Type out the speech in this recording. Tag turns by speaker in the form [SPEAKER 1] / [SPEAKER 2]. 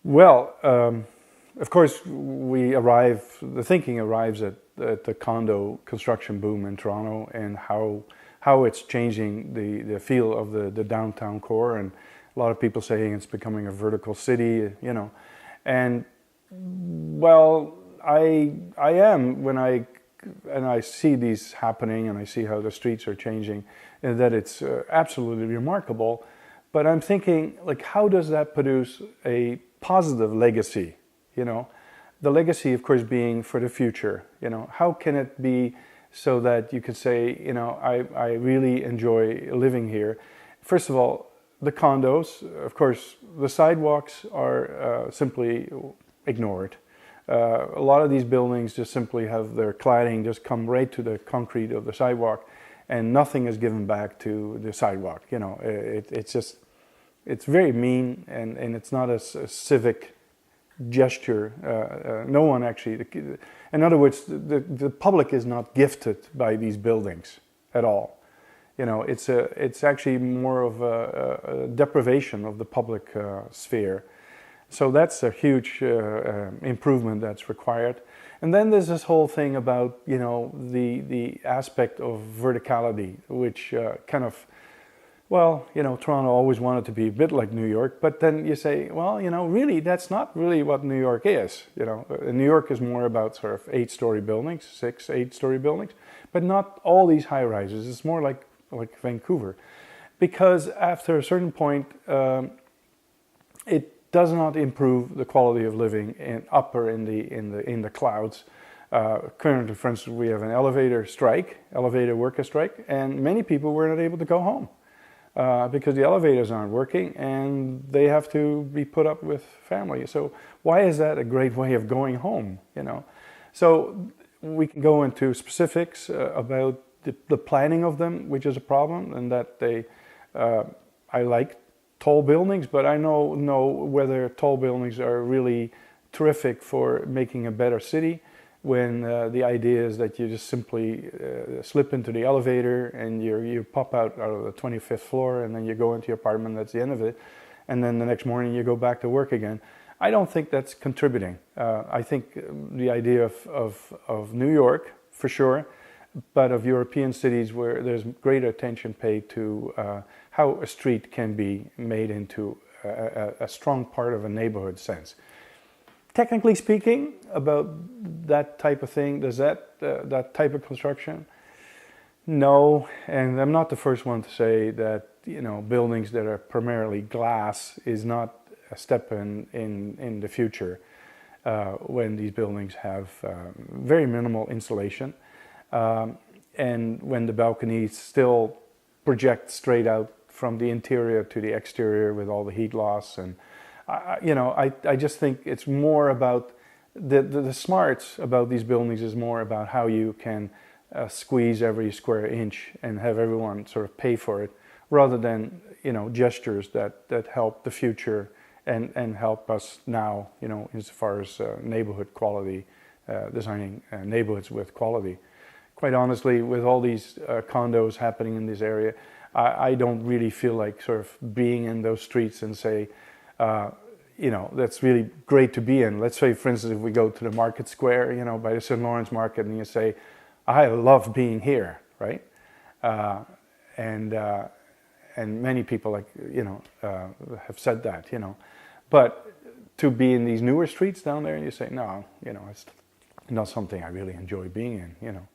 [SPEAKER 1] Well, of course, the thinking arrives at the condo construction boom in Toronto and how it's changing the feel of the downtown core, and a lot of people saying it's becoming a vertical city, you know. And well, I am when I see these happening and I see how the streets are changing, and that it's absolutely remarkable. But I'm thinking, like, how does that produce a positive legacy? You know, the legacy, of course, being for the future. You know, how can it be so that you could say, you know, I really enjoy living here? First of all, the condos, of course, the sidewalks are simply ignored. A lot of these buildings just simply have their cladding just come right to the concrete of the sidewalk, and nothing is given back to the sidewalk. You know, it's just, it's very mean, and it's not a civic gesture. No one actually, in other words, the public is not gifted by these buildings at all. You know, it's actually more of a deprivation of the public sphere. So that's a huge improvement that's required. And then there's this whole thing about, you know, the aspect of verticality, which kind of, well, you know, Toronto always wanted to be a bit like New York, but then you say, well, you know, really, that's not really what New York is. You know, New York is more about sort of 8-story buildings, 8-story buildings, but not all these high rises. It's more like Vancouver, because after a certain point, it does not improve the quality of living up or in the clouds. Currently, for instance, we have an elevator worker strike, and many people were not able to go home because the elevators aren't working, and they have to be put up with family. So why is that a great way of going home? You know, so we can go into specifics about the planning of them, which is a problem, and that I like tall buildings, but I know whether tall buildings are really terrific for making a better city, when the idea is that you just simply slip into the elevator and you pop out of the 25th floor, and then you go into your apartment, that's the end of it, and then the next morning you go back to work again. I don't think that's contributing. I think the idea of New York, for sure, but of European cities where there's greater attention paid to how a street can be made into a strong part of a neighborhood sense. Technically speaking, about that type of thing, does that type of construction? No, and I'm not the first one to say that, you know, buildings that are primarily glass is not a step in the future when these buildings have very minimal insulation. And when the balconies still project straight out from the interior to the exterior with all the heat loss, and I just think it's more about the smarts about these buildings is more about how you can squeeze every square inch and have everyone sort of pay for it, rather than, you know, gestures that help the future and help us now, you know, as far as neighborhood quality, designing neighborhoods with quality. Quite honestly, with all these condos happening in this area, I don't really feel like sort of being in those streets and say, you know, that's really great to be in. Let's say, for instance, if we go to the Market Square, you know, by the St. Lawrence Market, and you say, I love being here, right? And many people, like, you know, have said that, you know. But to be in these newer streets down there, and you say, no, you know, it's not something I really enjoy being in, you know.